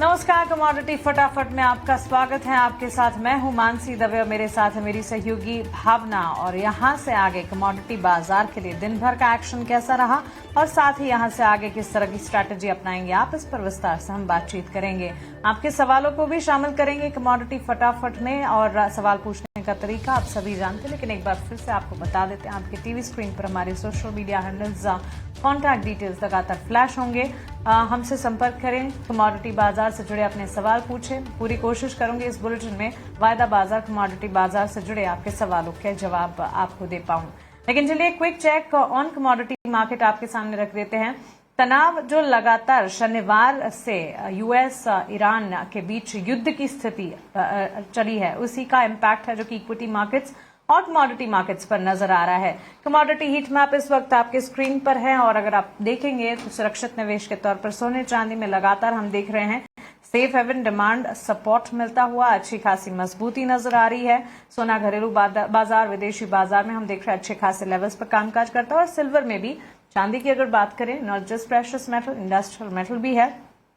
नमस्कार, कमोडिटी फटाफट में आपका स्वागत है। आपके साथ मैं हूं मानसी दवे और मेरे साथ है मेरी सहयोगी भावना। और यहां से आगे कमोडिटी बाजार के लिए दिन भर का एक्शन कैसा रहा और साथ ही यहां से आगे किस तरह की स्ट्रैटेजी अपनाएंगे आप, इस पर विस्तार से हम बातचीत करेंगे। आपके सवालों को भी शामिल करेंगे कमोडिटी फटाफट में। और सवाल पूछने का तरीका आप सभी जानते हैं, लेकिन एक बार फिर से आपको बता देते हैं। आपके टीवी स्क्रीन पर हमारे social media handles, contact details लगातार फ्लैश होंगे। हमसे संपर्क करें, कमोडिटी बाजार से जुड़े अपने सवाल पूछें। पूरी कोशिश करूंगी इस बुलेटिन में वायदा बाजार, कमोडिटी बाजार से जुड़े आपके सवालों के जवाब आपको दे पाऊं। लेकिन चलिए quick check on commodity market आपके सामने रख देते हैं। तनाव जो लगातार शनिवार से यूएस ईरान के बीच युद्ध की स्थिति चली है, उसी का इम्पैक्ट है जो कि इक्विटी मार्केट्स और कमोडिटी मार्केट्स पर नजर आ रहा है। कमोडिटी हीट मैप इस वक्त आपके स्क्रीन पर है और अगर आप देखेंगे तो सुरक्षित निवेश के तौर पर सोने चांदी में लगातार हम देख रहे हैं सेफ हेवन डिमांड सपोर्ट मिलता हुआ अच्छी खासी मजबूती नजर आ रही है। सोना घरेलू बाजार, विदेशी बाजार में हम देख रहे हैं अच्छे खासे लेवल्स पर कामकाज करता है। और सिल्वर में भी, चांदी की अगर बात करें, not just precious metal, industrial metal भी है।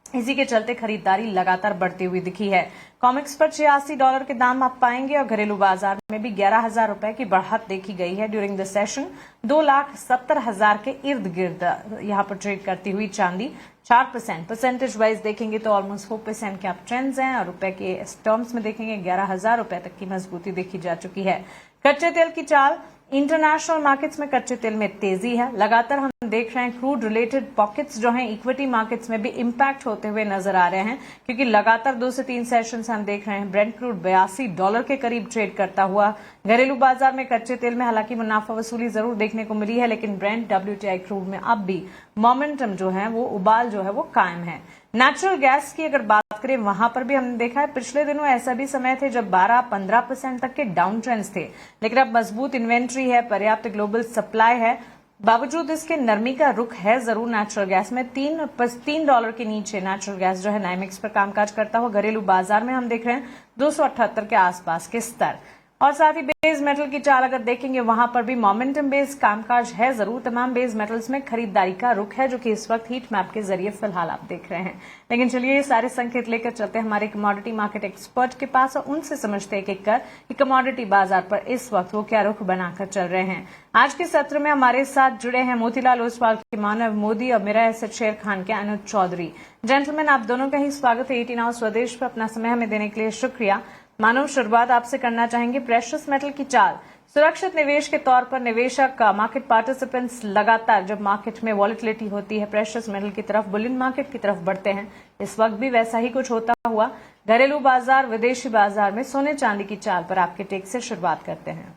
इसी के चलते खरीदारी लगातार बढ़ती हुई दिखी है। कॉमिक्स पर $86 के दाम आप पाएंगे और घरेलू बाजार में भी 11,000 रुपए की बढ़त देखी गई है ड्यूरिंग द सेशन। 2,70,000 के इर्द गिर्द यहां पर ट्रेड करती हुई चांदी 4%। परसेंटेज वाइज देखेंगे तो ऑलमोस्ट 4% के आप ट्रेंड्स हैं और रुपए के टर्म्स में देखेंगे 11,000 रुपए तक की मजबूती देखी जा चुकी है। कच्चे तेल की चाल, इंटरनेशनल मार्केट्स में कच्चे तेल में तेजी है। लगातार हम देख रहे हैं क्रूड रिलेटेड पॉकेट्स जो हैं इक्विटी मार्केट्स में भी इंपैक्ट होते हुए नजर आ रहे हैं, क्योंकि लगातार 2 से 3 सेशंस हम देख रहे हैं ब्रेंट क्रूड $82 के करीब ट्रेड करता हुआ। घरेलू बाजार में कच्चे तेल में हालांकि मुनाफा वसूली जरूर देखने को मिली है, लेकिन ब्रेंट WTI क्रूड में अब भी मोमेंटम जो है वो उबाल जो है वो कायम है। नेचुरल गैस की अगर बात करें, वहां पर भी हमने देखा है पिछले दिनों ऐसा भी समय थे जब 12-15% तक के डाउन ट्रेंड्स थे, लेकिन अब मजबूत इन्वेंट्री है, पर्याप्त ग्लोबल सप्लाई है। बावजूद इसके नरमी का रुख है जरूर नेचुरल गैस में। $3 के नीचे नेचुरल गैस जो है नाइमेक्स पर कामकाज करता हुआ घरेलू बाजार में हम देख रहे हैं 278 के आसपास के स्तर। और साथ ही बेस मेटल की चाल अगर देखेंगे, वहां पर भी मोमेंटम बेस्ड कामकाज है जरूर। तमाम बेस मेटल्स में खरीदारी का रुख है, जो कि इस वक्त हीट मैप के जरिए फिलहाल आप देख रहे हैं। लेकिन चलिए ये सारे संकेत लेकर चलते हैं हमारे कमोडिटी मार्केट एक्सपर्ट के पास और उनसे समझते हैं एक कर कि कमोडिटी बाजार पर इस वक्त वो क्या रुख बनाकर चल रहे हैं। आज के सत्र में हमारे साथ जुड़े हैं मोतीलाल ओसवाल के मानव मोदी और मेरा एसेट शेर खान के अनुज चौधरी। जेंटलमैन, आप दोनों का ही स्वागत है 18 आवर्स स्वदेश पर। अपना समय हमें देने के लिए शुक्रिया। मानव, शुरुआत आपसे करना चाहेंगे प्रेशियस मेटल की चाल। सुरक्षित निवेश के तौर पर निवेशक मार्केट पार्टिसिपेंट्स लगातार जब मार्केट में वॉलिटिलिटी होती है प्रेशियस मेटल की तरफ, बुलियन मार्केट की तरफ बढ़ते हैं। इस वक्त भी वैसा ही कुछ होता हुआ घरेलू बाजार, विदेशी बाजार में सोने चांदी की चाल पर आपके टेक से शुरुआत करते हैं।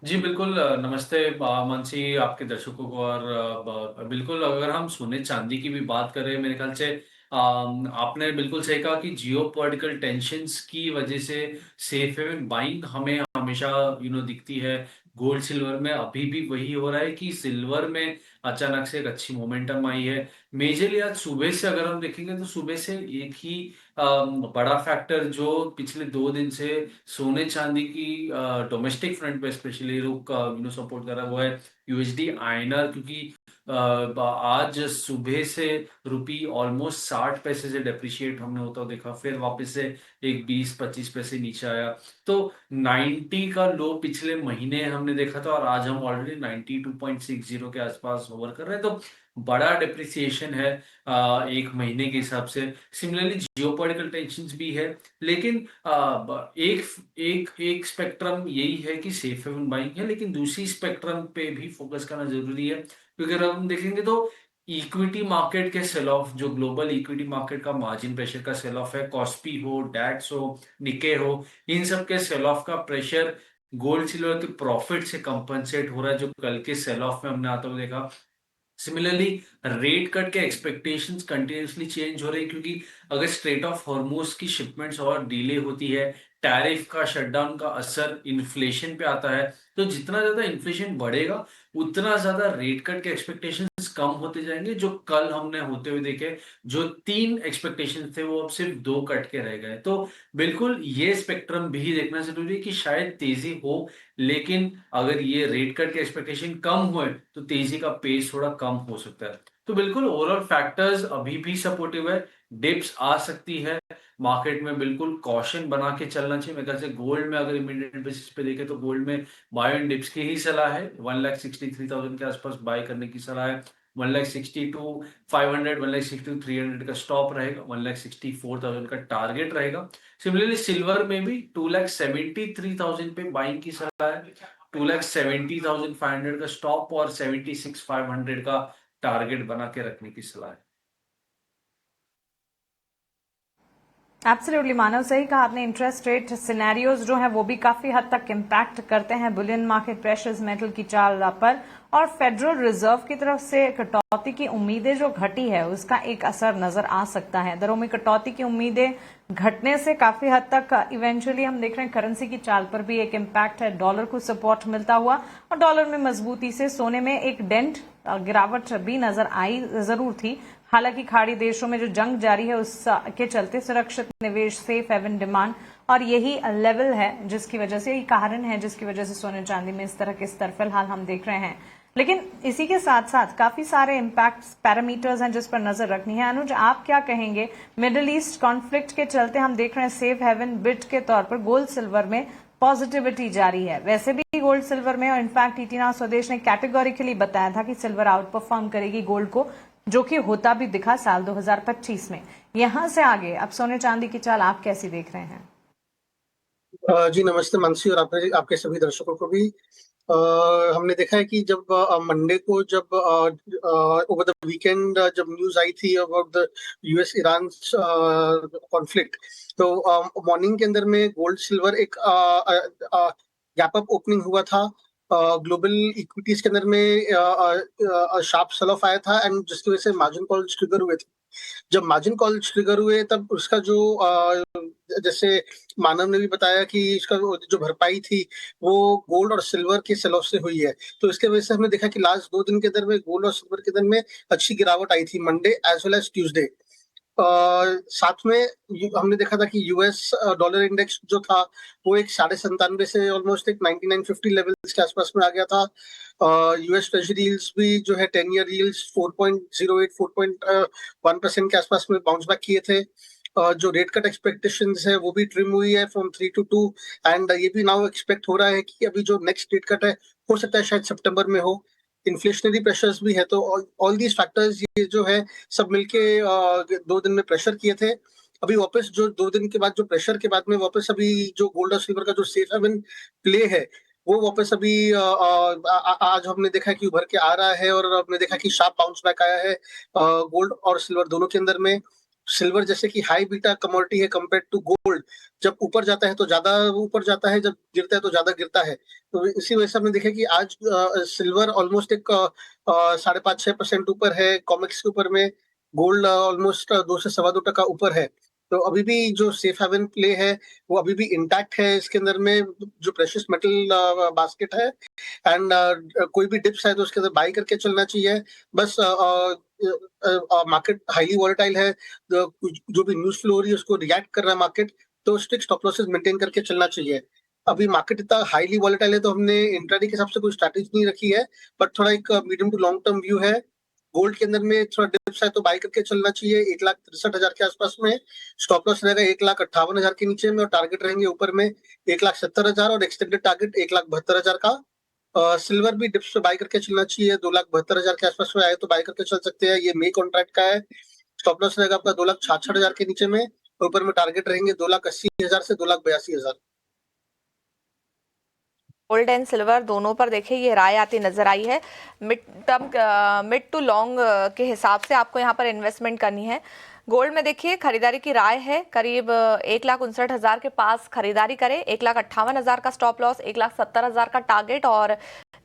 जी बिल्कुल, नमस्ते मानसी, आपके दर्शकों को। और बिल्कुल अगर हम सोने चांदी की भी बात करें, मेरे ख्याल से आपने बिल्कुल सही कहा कि जियो पॉलिटिकल टेंशन्स की वजह से सेफ हेवन बाइंग हमें हमेशा दिखती है। गोल्ड सिल्वर में अभी भी वही हो रहा है कि सिल्वर में अचानक से एक अच्छी मोमेंटम आई है। मेजरली आज सुबह से अगर हम देखेंगे तो सुबह से एक ही बड़ा फैक्टर जो पिछले 2 दिन से सोने चांदी की डोमेस्टिक फ्रंट पे स्पेशली रुक सपोर्ट कर रहा है, वो है यूएसडी आईएनआर। क्योंकि आज सुबह से रुपी ऑलमोस्ट 60 पैसे से डेप्रिशिएट हमने होता देखा, फिर वापस से एक 20-25 पैसे नीचे आया। तो 90 का लो पिछले महीने हमने देखा था और आज हम ऑलरेडी 92.60 के आसपास होवर कर रहे हैं। तो बड़ा डिप्रिसिएशन है एक महीने के हिसाब से। सिमिलरली जियोपॉलिटिकल टेंशंस भी है, लेकिन एक एक एक स्पेक्ट्रम यही है कि सेफ हेवन बाइंग है, लेकिन दूसरी स्पेक्ट्रम पे भी फोकस करना जरूरी है। क्योंकि अगर हम देखेंगे तो इक्विटी मार्केट के सेल ऑफ, जो ग्लोबल इक्विटी मार्केट का मार्जिन प्रेशर का सेल ऑफ है, कॉस्पी हो, डैट्स हो, निके हो, इन सब के सेल ऑफ का प्रेशर गोल्ड सिल्वर के प्रॉफिट से कंपनसेट हो रहा है, जो कल के सेल ऑफ में हमने आता हुआ देखा। सिमिलरली रेट कट के एक्सपेक्टेशंस कंटिन्यूसली चेंज हो रही, क्योंकि अगर स्ट्रेट ऑफ हॉर्मोज की शिपमेंट्स और डिले होती है, टैरिफ का शटडाउन का असर इन्फ्लेशन पे आता है, तो जितना ज्यादा इन्फ्लेशन बढ़ेगा उतना ज्यादा रेट कट के एक्सपेक्टेशंस कम होते जाएंगे। जो कल हमने होते हुए देखे, जो 3 एक्सपेक्टेशंस थे वो अब सिर्फ 2 कट के रह गए। तो बिल्कुल ये स्पेक्ट्रम भी देखना जरूरी है कि शायद तेजी हो, लेकिन अगर ये रेट कट के एक्सपेक्टेशन कम हुए तो तेजी का पेस थोड़ा कम हो सकता है। तो बिल्कुल ओवरऑल फैक्टर्स अभी भी सपोर्टिव है। डिप्स आ सकती है। मार्केट में बिल्कुल कॉशन बना के चलना चाहिए। मेरे ख्याल से गोल्ड में अगर इमीडिएट बेसिस पे देखें तो गोल्ड में बाय एंड डिप्स की ही सलाह है। 1,63,000 के आसपास बाय करने की सलाह है। 1,62,500, 1,62,300 का स्टॉप रहेगा। 1,64,000 का टारगेट रहेगा। सिमिलरली सिल्वर में भी 2,73,000 पे बाइंग की सलाह है। 2,70,500 का स्टॉप और 76,500 का टारगेट बना के रखने की सलाह है। एब्सोल्युटली मानव, सही कहा आपने। इंटरेस्ट रेट सिनेरियोज जो हैं वो भी काफी हद तक इम्पैक्ट करते हैं बुलियन मार्केट प्रेशर्स मेटल की चाल पर, और फेडरल रिजर्व की तरफ से कटौती की उम्मीदें जो घटी है उसका एक असर नजर आ सकता है। दरों में कटौती की उम्मीदें घटने से काफी हद तक इवेंचुअली हम देख रहे हैं करेंसी की चाल पर भी एक इम्पैक्ट है। डॉलर को सपोर्ट मिलता हुआ और डॉलर में मजबूती से सोने में एक डेंट गिरावट भी नजर आई जरूर थी। हालांकि खाड़ी देशों में जो जंग जारी है उसके चलते सुरक्षित निवेश, सेफ हेवन डिमांड, और यही लेवल है जिसकी वजह से, यही कारण है जिसकी वजह से सोने चांदी में इस तरह के स्तर फिलहाल हम देख रहे हैं। लेकिन इसी के साथ साथ काफी सारे इम्पैक्ट पैरामीटर्स हैं जिस पर नजर रखनी है। अनुज, आप क्या कहेंगे? मिडिल ईस्ट कॉन्फ्लिक्ट के चलते हम देख रहे हैं सेफ हेवन बिट के तौर पर गोल्ड सिल्वर में पॉजिटिविटी जारी है। वैसे भी गोल्ड सिल्वर में, और इनफैक्ट ईटीना स्वदेश ने कैटेगोरिकली बताया था कि सिल्वर आउट परफॉर्म करेगी गोल्ड को, जो कि होता भी दिखा साल 2025 में। यहां से आगे अब सोने चांदी की चाल आप कैसी देख रहे हैं? जी नमस्ते मानसी, और आपके सभी दर्शकों को भी। हमने देखा है कि जब मंडे को जब ओवर द वीकेंड जब न्यूज आई थी about the US Iran conflict, तो मॉर्निंग के अंदर में गोल्ड सिल्वर एक गैप अप ओपनिंग हुआ था। ग्लोबल इक्विटीज के अंदर में शार्प सेल ऑफ आया था, एंड जिसकी वजह से मार्जिन कॉल्स ट्रिगर हुए थे। जब मार्जिन कॉल्स ट्रिगर हुए तब उसका जो जैसे मानव ने भी बताया कि इसका जो भरपाई थी वो गोल्ड और सिल्वर के सेल ऑफ से हुई है। तो इसके वजह से हमने देखा कि लास्ट 2 दिन के अंदर में गोल्ड और सिल्वर के अंदर में अच्छी गिरावट आई थी, Monday as well as Tuesday. साथ में हमने देखा था कि यूएस डॉलर इंडेक्स जो था वो एक 97.5 से ऑलमोस्ट एक 9950 लेवल्स के आसपास में आ गया था। यूएस ट्रेजरी यील्ड्स भी जो है 10 ईयर यील्ड्स 4.08 4.1% के आसपास में बाउंस बैक किए थे। जो रेट कट एक्सपेक्टेशंस है वो भी ट्रिम हुई है फ्रॉम 3 to 2, एंड ये भी नाउ एक्सपेक्ट हो रहा है कि अभी जो नेक्स्ट रेट कट है हो सकता है शायद सितंबर में हो। इन्फ्लेशनरी प्रेशर्स भी है, तो ऑल दीज फैक्टर्स ये जो है सब मिलके 2 दिन में प्रेशर किए थे। अभी वापस जो 2 दिन के बाद जो प्रेशर के बाद में वापस अभी जो गोल्ड और सिल्वर का जो सेफ हेवन प्ले है वो वापस अभी आज हमने देखा कि उभर के आ रहा है, और हमने देखा कि शार्प बाउंस बैक आया है गोल्ड और सिल्वर दोनों के अंदर में। सिल्वर जैसे कि हाई बीटा कमोडिटी है कंपेयर टू गोल्ड, जब ऊपर जाता है तो ज्यादा ऊपर जाता है, जब गिरता है तो ज्यादा गिरता है। तो इसी वजह से हमने देखा कि आज सिल्वर ऑलमोस्ट एक 5.5-6% ऊपर है कॉमेक्स के ऊपर में। गोल्ड ऑलमोस्ट 2 से 2.25% ऊपर है। तो अभी भी जो सेफ हेवन प्ले है वो अभी भी इंटैक्ट है इसके अंदर में, जो प्रेशियस मेटल बास्केट है। एंड कोई भी डिप्स है तो उसके अंदर बाई करके चलना चाहिए। बस मार्केट हाईली वॉलेटाइल है, जो भी न्यूज फ्लो हो रही है उसको रिएक्ट कर रहा है मार्केट, तो स्ट्रिक्ट स्टॉप लॉसेस मेंटेन करके चलना चाहिए। अभी मार्केट इतना हाईली वॉलेटाइल है तो हमने इंट्राडे के हिसाब से कोई स्ट्रैटेजी नहीं रखी है, बट थोड़ा एक medium to long term view है। गोल्ड के अंदर में थोड़ा डिप्स है तो बाई करके चलना चाहिए 1,63,000 के आसपास में। स्टॉप लॉस रहेगा 1,58,000 के नीचे में, और टारगेट रहेंगे ऊपर में 1,70,000 और एक्सटेंडेड टारगेट 1,72,000 का। सिल्वर भी डिप्स पे बाय करके चलना चाहिए, 2,72,000 के आसपास में आए तो बाय करके चल सकते हैं। ये मे कॉन्ट्रैक्ट का है। स्टॉप लॉस रहेगा आपका 2,66,000 के नीचे में, ऊपर में टारगेट रहेंगे 2,80,000 से 2,82,000। गोल्ड एंड सिल्वर दोनों पर देखिए ये राय आती नजर आई है। मिड टू लॉन्ग के हिसाब से आपको यहाँ पर इन्वेस्टमेंट करनी है। गोल्ड में देखिए खरीदारी की राय है, करीब 1,59,000 के पास खरीदारी करें। 1,58,000 का स्टॉप लॉस, 1,70,000 का टारगेट, और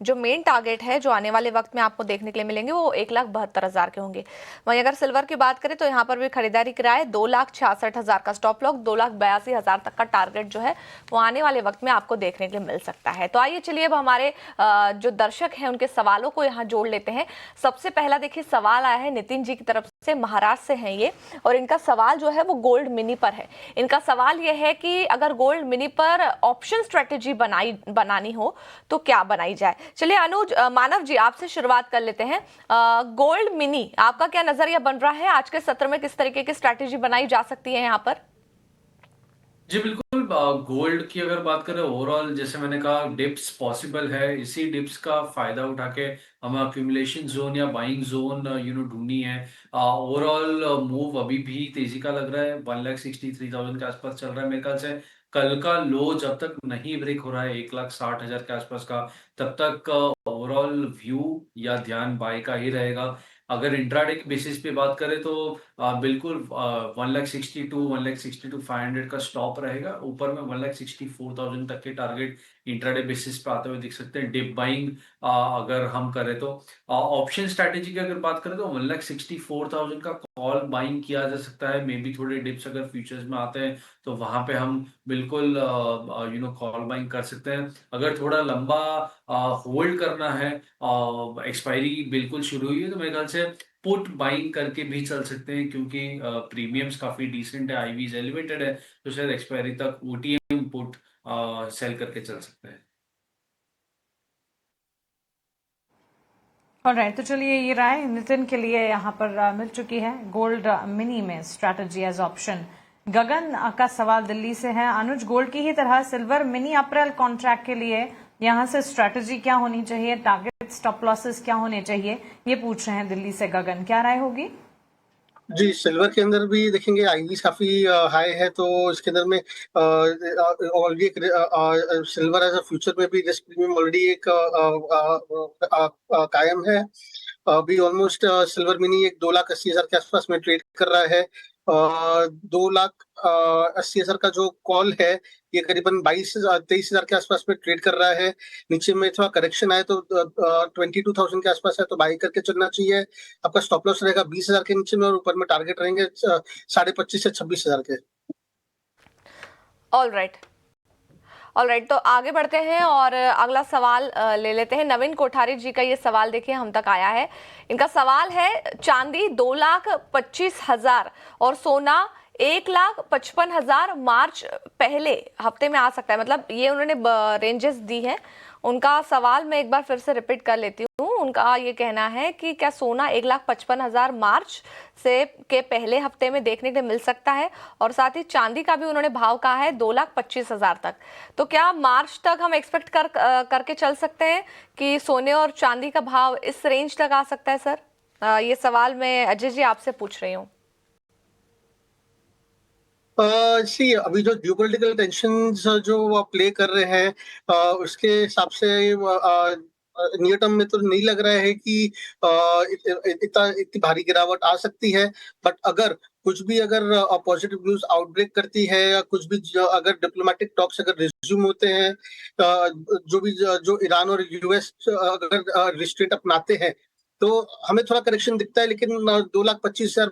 जो मेन टारगेट है जो आने वाले वक्त में आपको देखने के लिए मिलेंगे वो 1,72,000 के होंगे। वहीं अगर सिल्वर की बात करें तो यहाँ पर भी खरीदारी की राय 2,66,000 का स्टॉप लॉस, 2,82,000 तक का टारगेट जो है वो आने वाले वक्त में आपको देखने के लिए मिल सकता है। तो आइए चलिए अब हमारे जो दर्शक हैं उनके सवालों को यहाँ जोड़ लेते हैं। सबसे पहला देखिए सवाल आया है नितिन जी की तरफ से महाराष्ट्र से हैं ये, और इनका सवाल जो है वो गोल्ड मिनी पर है। इनका सवाल ये है कि अगर गोल्ड मिनी पर ऑप्शन स्ट्रेटेजी बनानी हो तो क्या बनाई जाए। चलिए अनुज मानव जी, आपसे शुरुआत कर लेते हैं। गोल्ड मिनी आपका क्या नजरिया बन रहा है, आज के सत्र में किस तरीके की स्ट्रेटेजी बनाई जा सकती है यहाँ पर? जी बिल्कुल, गोल्ड की अगर बात करें ओवरऑल, जैसे मैंने कहा, डिप्स पॉसिबल है। इसी डिप्स का फायदा उठा के हमें अक्यूमुलेशन जोन या बाइंग जोन ढूंढनी है। ओवरऑल मूव अभी भी तेजी का लग रहा है, 1,63,000 के आसपास चल रहा है मेरे ख्याल से। कल का लो जब तक नहीं ब्रेक हो रहा है 1,60,000 के आसपास का, तब तक ओवरऑल व्यू या ध्यान बाय का ही रहेगा। अगर इंट्राडे के बेसिस पे बात करें तो बिल्कुल 1,62,500 का स्टॉप रहेगा। ऊपर में 1,64,000 तक के टारगेट इंट्राडे बेसिस पे आते हुए दिख सकते हैं। डिप बाइंग अगर हम करें तो ऑप्शन स्ट्रैटेजी की अगर बात करें तो 1,64,000 का कॉल बाइंग किया जा सकता है। मे बी थोड़े डिप्स अगर फ्यूचर्स में आते हैं तो वहां पे हम बिल्कुल कॉल बाइंग कर सकते हैं। अगर थोड़ा लंबा होल्ड करना है, एक्सपायरी बिल्कुल शुरू हुई है, तो मेरे ख्याल से पुट बाइंग करके भी चल सकते हैं, क्योंकि प्रीमियम्स काफी डिसेंट है, आईवीज एलिवेटेड है, तो शायद एक्सपायरी तक ओटीएम पुट सेल करके चल सकते हैं। ऑलराइट, तो चलिए ये राय नितिन के लिए यहाँ पर मिल चुकी है। गोल्ड मिनी में स्ट्रैटेजी एज ऑप्शन। गगन का सवाल दिल्ली से है, अनुज गोल्ड की ही तरह सिल्वर मिनी अप्रैल कॉन्ट्रैक्ट के लिए यहाँ से स्ट्रैटेजी क्या होनी चाहिए, टारगेट स्टॉप लॉसेस क्या होने चाहिए, ये पूछ रहे हैं दिल्ली से गगन। क्या राय होगी? जी, सिल्वर के अंदर भी देखेंगे आईवी काफी हाई है, तो इसके अंदर में already silver as a future में भी रिस्क प्रीमियम ऑलरेडी एक कायम है। अभी ऑलमोस्ट सिल्वर मिनी एक 2,80,000 के आसपास में ट्रेड कर रहा है। 2,80,000 का जो कॉल है ये करीबन 23,000 के आसपास में ट्रेड कर रहा है। नीचे में थोड़ा करेक्शन आए तो 22,000 के आसपास है, तो बाई करके चलना चाहिए। आपका स्टॉप लॉस रहेगा 20,000 के नीचे में, और ऊपर में टारगेट रहेंगे 25,500 से 26,000 के। ऑलराइट, तो आगे बढ़ते हैं और अगला सवाल ले लेते हैं। नवीन कोठारी जी का ये सवाल देखिए हम तक आया है। इनका सवाल है, चांदी 2,25,000 और सोना 1,55,000 मार्च पहले हफ्ते में आ सकता है, मतलब ये उन्होंने रेंजेस दी है। उनका सवाल मैं एक बार फिर से रिपीट कर लेती हूँ। उनका ये कहना है कि क्या सोना 1,55,000 मार्च से के पहले हफ्ते में देखने को मिल सकता है, और साथ ही चांदी का भी उन्होंने भाव कहा है 2,25,000 तक। तो क्या मार्च तक हम एक्सपेक्ट करके चल सकते हैं कि सोने और चांदी का भाव इस रेंज तक आ सकता है? सर, ये सवाल मैं अजय जी आपसे पूछ रही हूँ। अभी जो जियोपॉलिटिकल टेंशंस जो प्ले कर रहे हैं, उसके हिसाब से नियर टर्म में तो नहीं लग रहा है कि इतनी भारी गिरावट आ सकती है। बट अगर कुछ भी पॉजिटिव न्यूज आउटब्रेक करती है, या कुछ भी अगर डिप्लोमेटिक टॉक्स अगर रिज्यूम होते हैं, जो ईरान और यूएस अगर रिस्ट्रेंट अपनाते हैं, तो हमें थोड़ा करेक्शन दिखता है। लेकिन 2,25,000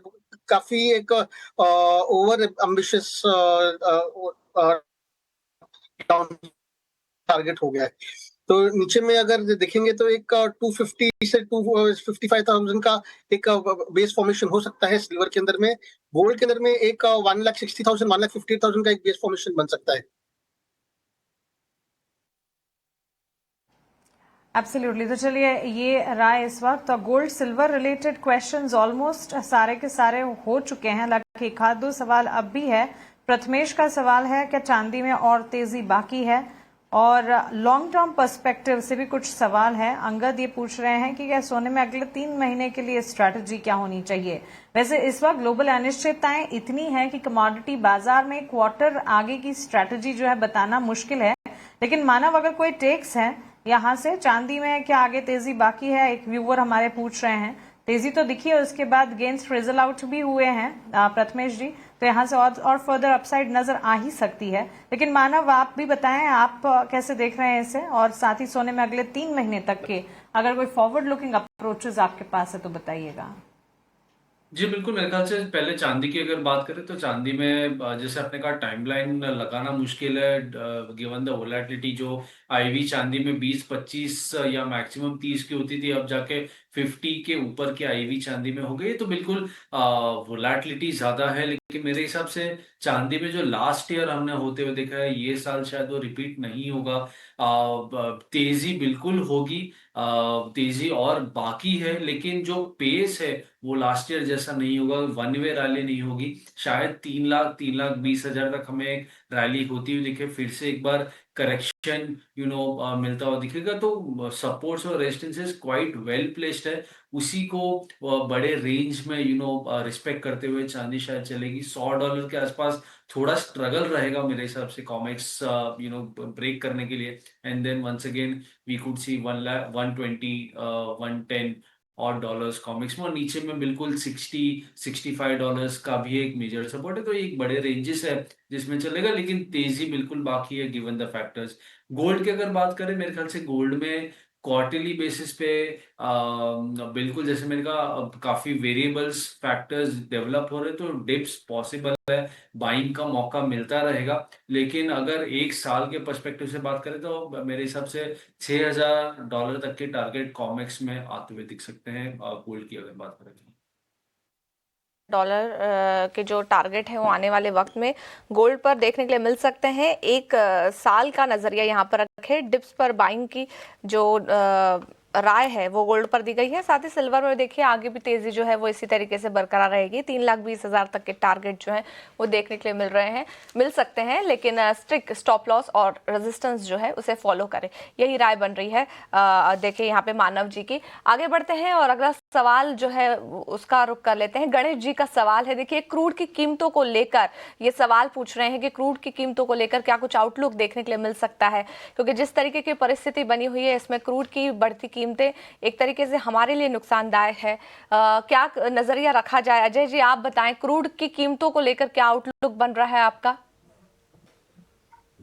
काफी एक ओवर एम्बिशियस टारगेट हो गया है। तो नीचे में अगर देखेंगे तो एक 250 से 255,000 का एक बेस फॉर्मेशन हो सकता है सिल्वर के अंदर में। गोल्ड के अंदर में एक 1,60,000 1,58,000 का एक बेस फॉर्मेशन बन सकता है। एब्सोल्युटली, तो चलिए ये राय इस वक्त। तो gold silver related questions almost सारे के सारे हो चुके हैं, लगभग एक आध दो सवाल अब भी है। प्रथमेश का सवाल है, क्या चांदी में और तेजी बाकी है? और लॉन्ग टर्म पर्सपेक्टिव से भी कुछ सवाल है। अंगद ये पूछ रहे हैं कि क्या सोने में अगले 3 महीने के लिए स्ट्रैटेजी क्या होनी चाहिए? वैसे इस वक्त ग्लोबल अनिश्चितताएं इतनी है कि कमोडिटी बाजार में क्वार्टर आगे की स्ट्रैटेजी जो है बताना मुश्किल है। लेकिन मानव अगर कोई टेक्स है यहाँ से, चांदी में क्या आगे तेजी बाकी है? एक व्यूअर हमारे पूछ रहे हैं। तेजी तो दिखी है, उसके बाद गेंस फ्रिजल आउट भी हुए हैं प्रथमेश जी, तो यहाँ से और फर्दर अपसाइड नजर आ ही सकती है। लेकिन मानव आप भी बताएं, आप कैसे देख रहे हैं इसे, और साथ ही सोने में अगले 3 महीने तक के अगर कोई फॉरवर्ड लुकिंग अप्रोचेस आपके पास है तो बताइएगा। जी बिल्कुल, मेरे ख्याल से पहले चांदी की अगर बात करें तो चांदी में जैसे आपने कहा टाइमलाइन लगाना मुश्किल है, गिवन द वोलेटिलिटी जो आईवी चांदी में 20-25 या मैक्सिमम 30 की होती थी, अब जाके 50 के ऊपर की आईवी चांदी में हो गई। तो बिल्कुल वोलेटिलिटी ज्यादा है, लेकिन मेरे हिसाब से चांदी में जो लास्ट ईयर हमने होते हुए देखा है, ये साल शायद वो रिपीट नहीं होगा। तेजी बिल्कुल होगी, तेजी और बाकी है, लेकिन जो पेस है वो लास्ट ईयर जैसा नहीं होगा, वन वे रैली नहीं होगी। शायद 3 लाख 20 हजार तक हमें एक रैली होती हुई दिखे, फिर से एक बार करेक्शन मिलता हुआ दिखेगा। तो सपोर्ट्स और रेजिस्टेंसेस क्वाइट वेल प्लेस्ड है, उसी को बड़े रेंज में रिस्पेक्ट करते हुए चांदी शायद चलेगी। $100 के आसपास थोड़ा स्ट्रगल रहेगा मेरे हिसाब से कॉमेक्स ब्रेक करने के लिए, and then once again we could see 120 110 और डॉलर्स कॉमिक्स में, और नीचे में बिल्कुल $60-65 का भी एक मेजर सपोर्ट है। तो ये एक बड़े रेंजेस है जिसमें चलेगा, लेकिन तेजी बिल्कुल बाकी है गिवन द फैक्टर्स। गोल्ड की अगर बात करें, मेरे ख्याल से गोल्ड में क्वार्टरली बेसिस पे बिल्कुल जैसे मैंने कहा, अब काफी वेरिएबल्स फैक्टर्स डेवलप हो रहे, तो डिप्स पॉसिबल है, बाइंग का मौका मिलता रहेगा। लेकिन अगर एक साल के पर्सपेक्टिव से बात करें तो मेरे हिसाब से $6,000 तक के टारगेट कॉमेक्स में आते हुए दिख सकते हैं, गोल्ड की अगर बात करें तो। डॉलर के जो टारगेट है वो आने वाले वक्त में गोल्ड पर देखने के लिए मिल सकते हैं। एक साल का नजरिया यहाँ पर रखे, डिप्स पर बाइंग की जो राय है वो गोल्ड पर दी गई है। साथ ही सिल्वर में देखिए आगे भी तेजी जो है वो इसी तरीके से बरकरार रहेगी। 3,20,000 तक के टारगेट जो है वो देखने के लिए मिल सकते हैं, लेकिन स्ट्रिक्ट स्टॉप लॉस और रेजिस्टेंस जो है उसे फॉलो करें, यही राय बन रही है देखिए यहाँ पे मानव जी की। आगे बढ़ते हैं और अगला सवाल जो है उसका रुख कर लेते हैं। गणेश जी का सवाल है, देखिए क्रूड की कीमतों को लेकर ये सवाल पूछ रहे हैं कि क्रूड की कीमतों को लेकर क्या कुछ आउटलुक देखने के लिए मिल सकता है, क्योंकि जिस तरीके की परिस्थिति बनी हुई है इसमें क्रूड की बढ़ती कीमतें एक तरीके से हमारे लिए नुकसानदायक है। क्या नजरिया रखा जाए? अजय जी आप बताएं, क्रूड की कीमतों को लेकर क्या आउटलुक बन रहा है आपका?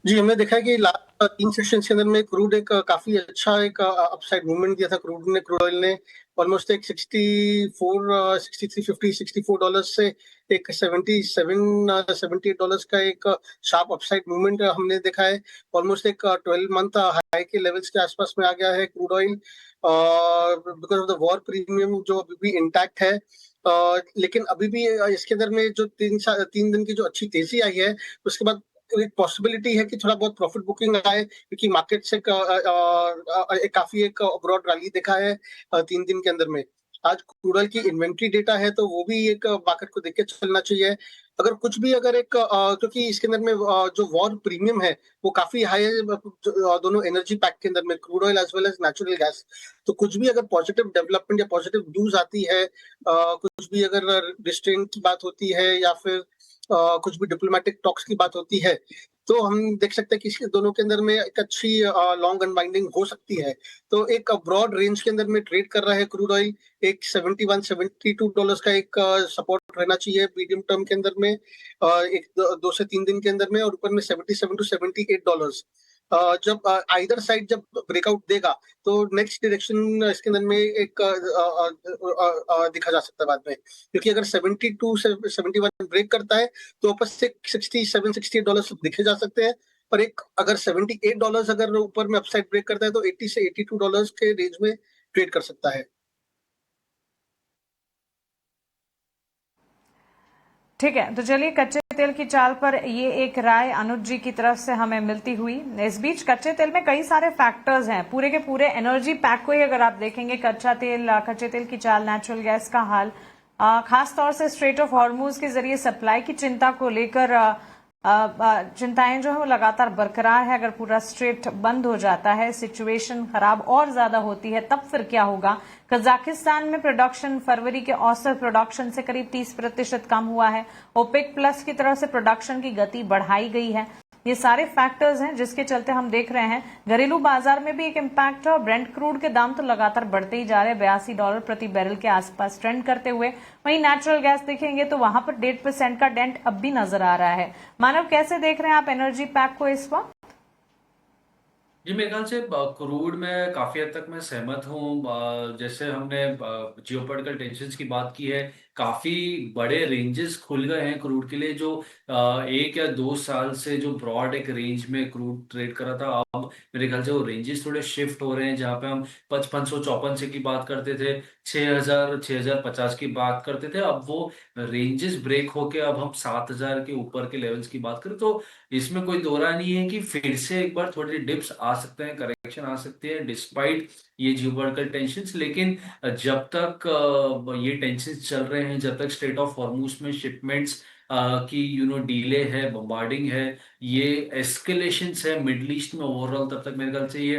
जी, हमने देखा है कि लास्ट 3 सेशंस के अंदर में क्रूड एक काफी अच्छा एक अपसाइड मूवमेंट दिया था। क्रूड ऑयल ने ऑलमोस्ट एक 64 6350 $64 से एक 77 $78 का एक शार्प अपसाइड मूवमेंट हमने देखा है। ऑलमोस्ट एक 12 मंथ हाई के लेवल्स के आसपास में आ गया है crude oil, because of the war premium जो अभी भी इंटैक्ट है। लेकिन अभी भी इसके अंदर में जो 3 दिन की जो अच्छी तेजी आई है, उसके बाद एक पॉसिबिलिटी है कि थोड़ा बहुत प्रॉफिट बुकिंग आए, क्योंकि मार्केट से काफी एक ब्रॉड रैली देखा है 3 दिन के अंदर में। आज क्रूड ऑयल की इन्वेंट्री डेटा है, तो वो भी एक मार्केट को देख के चलना चाहिए। अगर कुछ भी अगर एक क्योंकि इसके अंदर में जो वॉर प्रीमियम है वो काफी हाई है, दोनों एनर्जी पैक के अंदर में crude oil as well as natural gas. तो कुछ भी अगर पॉजिटिव डेवलपमेंट या पॉजिटिव न्यूज आती है, कुछ भी अगर रिस्ट्रेंट की बात होती है या फिर कुछ भी डिप्लोमेटिक टॉक्स की बात होती है, तो हम देख सकते हैं कि इसके दोनों के अंदर में एक अच्छी लॉन्ग अनवाइंडिंग हो सकती है। तो एक ब्रॉड रेंज के अंदर में ट्रेड कर रहा है क्रूड ऑयल। एक $71-72 का एक सपोर्ट रहना चाहिए मीडियम टर्म के अंदर में, एक 2 से 3 दिन के अंदर में, और ऊपर में $77-78। जब आइदर साइड जब ब्रेकआउट देगा तो नेक्स्ट डायरेक्शन इसके अंदर में एक दिखा जा सकता है बाद में, क्योंकि अगर 72 से 71 ब्रेक करता है तो वापस से $67-68 दिखे जा सकते हैं। पर एक अगर $78 अगर ऊपर में अपसाइड ब्रेक करता है तो $80 से $82 के रेंज में ट्रेड कर सकता है। ठीक है, तो चलिए कच्चे तेल की चाल पर ये एक राय अनुज जी की तरफ से हमें मिलती हुई। इस बीच कच्चे तेल में कई सारे फैक्टर्स हैं, पूरे के पूरे एनर्जी पैक को ही अगर आप देखेंगे, कच्चे तेल की चाल, नेचुरल गैस का हाल, खास तौर से स्ट्रेट ऑफ हॉर्मूज के जरिए सप्लाई की चिंता को लेकर चिंताएं जो है वो लगातार बरकरार है। अगर पूरा स्ट्रेट बंद हो जाता है, सिचुएशन खराब और ज्यादा होती है, तब फिर क्या होगा? कजाकिस्तान में प्रोडक्शन फरवरी के औसत प्रोडक्शन से करीब 30% कम हुआ है। ओपेक प्लस की तरफ से प्रोडक्शन की गति बढ़ाई गई है। ये सारे फैक्टर्स हैं जिसके चलते हम देख रहे हैं घरेलू बाजार में भी एक इम्पैक्ट है, और ब्रेंट क्रूड के दाम तो लगातार बढ़ते ही जा रहे हैं, $82 प्रति बैरल के आसपास ट्रेंड करते हुए। वहीं नेचुरल गैस देखेंगे तो वहां पर 1.5% का डेंट अब भी नजर आ रहा है। मानव, कैसे देख रहे हैं आप एनर्जी पैक को इस वक्त? जी मेरे ख्याल से क्रूड में काफी हद तक मैं सहमत हूँ। जैसे हमने जियोपॉलिटिकल टेंशंस की बात की है, काफी बड़े रेंजेस खुल गए हैं क्रूड के लिए, जो 1 या 2 साल से जो ब्रॉड एक रेंज में क्रूड ट्रेड कर रहा था, अब मेरे ख्याल से वो रेंजेस थोड़े शिफ्ट हो रहे हैं। जहां पे हम 5554 से की बात करते थे, 6050 की बात करते थे, अब वो रेंजेस ब्रेक होके अब हम 7000 के ऊपर के लेवल्स की बात करें, तो इसमें कोई दो राय नहीं है कि फिर से एक बार थोड़ी डिप्स आ सकते हैं, करेक्शन आ सकती है डिस्पाइट ये जियोपॉलिटिकल टेंशंस। लेकिन जब तक ये टेंशंस चल रहे हैं, जब तक स्ट्रेट ऑफ हॉर्मूज में शिपमेंट्स की डिले है, बम्बार्डिंग है, ये एस्केलेशंस है मिडल ईस्ट में ओवरऑल, तब तक मेरे ख्याल से ये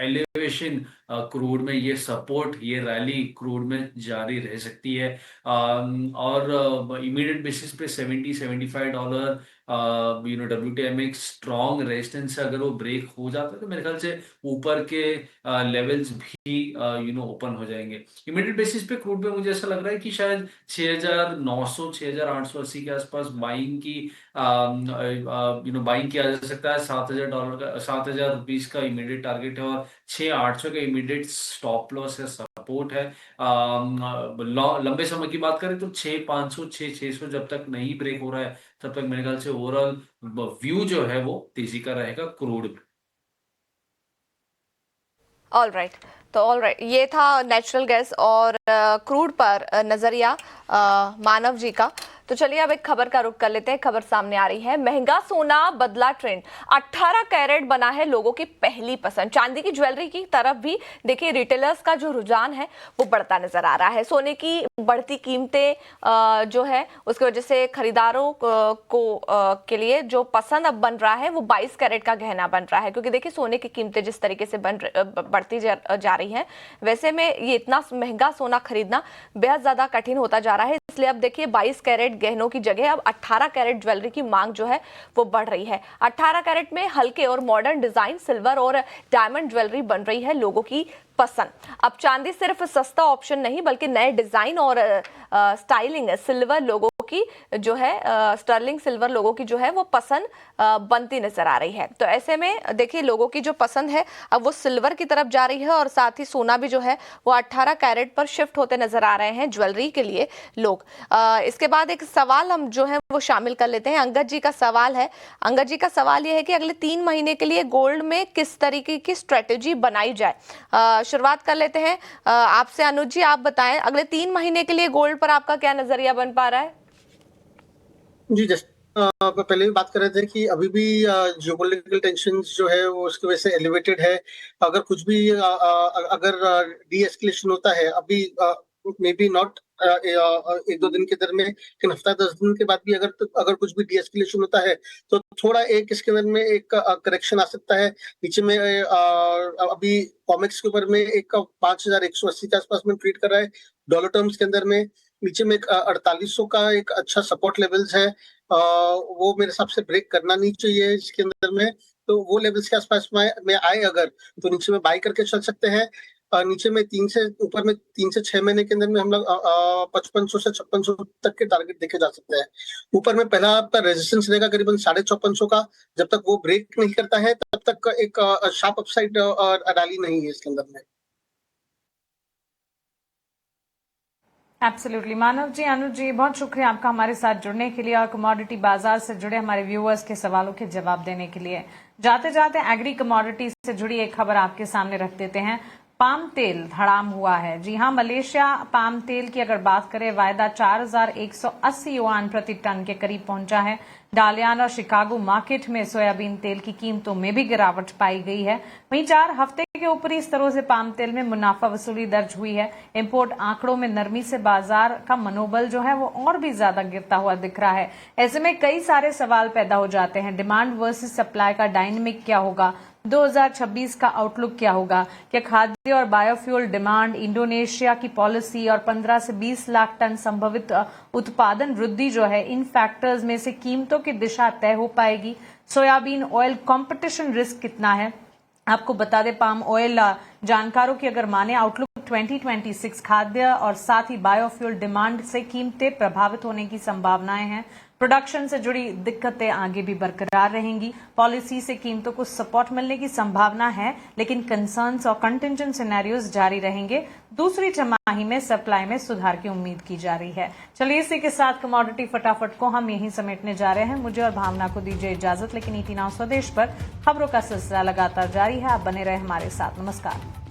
एलिवेशन क्रूड में, ये सपोर्ट, ये रैली क्रूड में जारी रह सकती है। और इमीडिएट बेसिस पे $70-75 WTI में एक स्ट्रॉन्ग रेजिस्टेंस है। अगर वो ब्रेक हो जाता है तो मेरे ख्याल से ऊपर के लेवल्स भी ओपन हो जाएंगे। इमीडिएट बेसिस पे क्रूड पे मुझे ऐसा लग रहा है कि शायद 6900 6880 के आसपास बाइंग की बाइंग किया जा सकता है। $7000 का, ₹7000 का इमीडिएट टारगेट है, और 6800 का इमीडिएट स्टॉप लॉस है, सपोर्ट है। लंबे समय की बात करें तो 6500 6600 जब तक नहीं ब्रेक हो रहा है, तब तक मेरे ख्याल से ओवरऑल व्यू जो है वो तेजी का रहेगा क्रूड में। ऑल राइट, तो ऑल राइट, ये था नेचुरल गैस और क्रूड पर नजरिया मानव जी का। तो चलिए अब एक खबर का रुख कर लेते हैं। खबर सामने आ रही है, महंगा सोना बदला ट्रेंड, 18 कैरेट बना है लोगों की पहली पसंद। चांदी की ज्वेलरी की तरफ भी देखिए रिटेलर्स का जो रुझान है वो बढ़ता नजर आ रहा है। सोने की बढ़ती कीमतें जो है उसकी वजह से खरीदारों के लिए जो पसंद अब बन रहा है वो 22 कैरेट का गहना बन रहा है, क्योंकि देखिए सोने की कीमतें जिस तरीके से बढ़ती जा रही हैं, वैसे में ये इतना महंगा सोना खरीदना बेहद ज्यादा कठिन होता जा रहा है। इसलिए अब देखिए 22 कैरेट गहनों की जगह अब 18 कैरेट ज्वेलरी की मांग जो है वो बढ़ रही है। 18 कैरेट में हल्के और मॉडर्न डिजाइन, सिल्वर और डायमंड ज्वेलरी बन रही है लोगों की पसंद। अब चांदी सिर्फ सस्ता ऑप्शन नहीं बल्कि नए डिजाइन और स्टाइलिंग सिल्वर लोगों की जो है स्टर्लिंग सिल्वर लोगों की जो है वो पसंद बनती नजर आ रही है। तो ऐसे में देखिए लोगों की जो पसंद है अब वो सिल्वर की तरफ जा रही है, और साथ ही सोना भी जो है वो 18 कैरेट पर शिफ्ट होते नजर आ रहे हैं ज्वेलरी के लिए लोग। इसके बाद एक सवाल हम जो है वो शामिल कर लेते हैं। अंगद जी का सवाल है। अंगद जी का सवाल ये है कि अगले 3 महीने के लिए गोल्ड में किस तरीके की स्ट्रेटेजी बनाई जाए। शुरुआत कर लेते हैं आपसे अनुज जी, आप बताएं अगले 3 महीने के लिए गोल्ड पर आपका क्या नजरिया बन पा रहा है? जी, जैसे पहले भी बात कर रहे थे कि अभी भी जियोपॉलिटिकल टेंशंस जो है वो उसकी वजह से एलिवेटेड है। अगर कुछ भी अगर डी एस्केलेशन होता है अभी, मे बी नॉट 1-2 दिन के अंदर में, लेकिन हफ्ता 10 दिन के बाद भी अगर कुछ भी डी एस्केलेशन होता है तो थोड़ा एक इसके अंदर में एक करेक्शन आ सकता है नीचे में। अभी कॉमेक्स के ऊपर में एक 5180 के आसपास में ट्रेड कर रहा है। डॉलर टर्म्स के अंदर में नीचे में एक 4800 का एक अच्छा सपोर्ट लेवल्स है, वो मेरे हिसाब से ब्रेक करना नहीं चाहिए इसके अंदर में। तो वो लेवल्स के आसपास में आए अगर, तो नीचे में बाय करके चल सकते हैं। नीचे में 3 से ऊपर में 3 से 6 महीने के अंदर में हम लोग 5500 से 5600 तक के टारगेट देखे जा सकते हैं। ऊपर में पहला आपका रेजिस्टेंस रहेगा करीबन 5450 का। जब तक वो ब्रेक नहीं करता है तब तक एक शार्प अपसाइड रैली नहीं है इसके अंदर में। एब्सोल्युटली मानव जी, अनुज जी, बहुत शुक्रिया आपका हमारे साथ जुड़ने के लिए और कमोडिटी बाजार से जुड़े हमारे व्यूअर्स के सवालों के जवाब देने के लिए। जाते जाते एग्री कमोडिटी से जुड़ी एक खबर आपके सामने रख देते हैं। पाम तेल धड़ाम हुआ है। जी हां, मलेशिया पाम तेल की अगर बात करें, वायदा 4180 युआन प्रति टन के करीब पहुंचा है। डालियान और शिकागो मार्केट में सोयाबीन तेल की कीमतों में भी गिरावट पाई गई है। वहीं 4 हफ्ते के ऊपरी स्तरों से पाम तेल में मुनाफा वसूली दर्ज हुई है। इंपोर्ट आंकड़ों में नरमी से बाजार का मनोबल जो है वो और भी ज्यादा गिरता हुआ दिख रहा है। ऐसे में कई सारे सवाल पैदा हो जाते हैं। डिमांड वर्सेस सप्लाई का डायनेमिक क्या होगा? 2026 का आउटलुक क्या होगा? क्या खाद्य और बायोफ्यूल डिमांड, इंडोनेशिया की पॉलिसी और 15 से 20 लाख टन संभवित उत्पादन वृद्धि जो है, इन फैक्टर्स में से कीमतों की दिशा तय हो पाएगी। सोयाबीन ऑयल कंपटीशन रिस्क कितना है? आपको बता दें, पाम ऑयल जानकारों की अगर माने, आउटलुक 2026 खाद्य और साथ ही बायोफ्यूल डिमांड से कीमतें प्रभावित होने की संभावनाएं हैं। प्रोडक्शन से जुड़ी दिक्कतें आगे भी बरकरार रहेंगी। पॉलिसी से कीमतों को सपोर्ट मिलने की संभावना है, लेकिन कंसर्न्स और कंटिंजेंट सिनेरियोज जारी रहेंगे। दूसरी तिमाही में सप्लाई में सुधार की उम्मीद की जा रही है। चलिए इसी के साथ कमोडिटी फटाफट को हम यहीं समेटने जा रहे हैं। मुझे और भावना को दीजिए इजाजत, लेकिन ET Now स्वदेश पर खबरों का सिलसिला लगातार जारी है। आप बने रहे हमारे साथ। नमस्कार।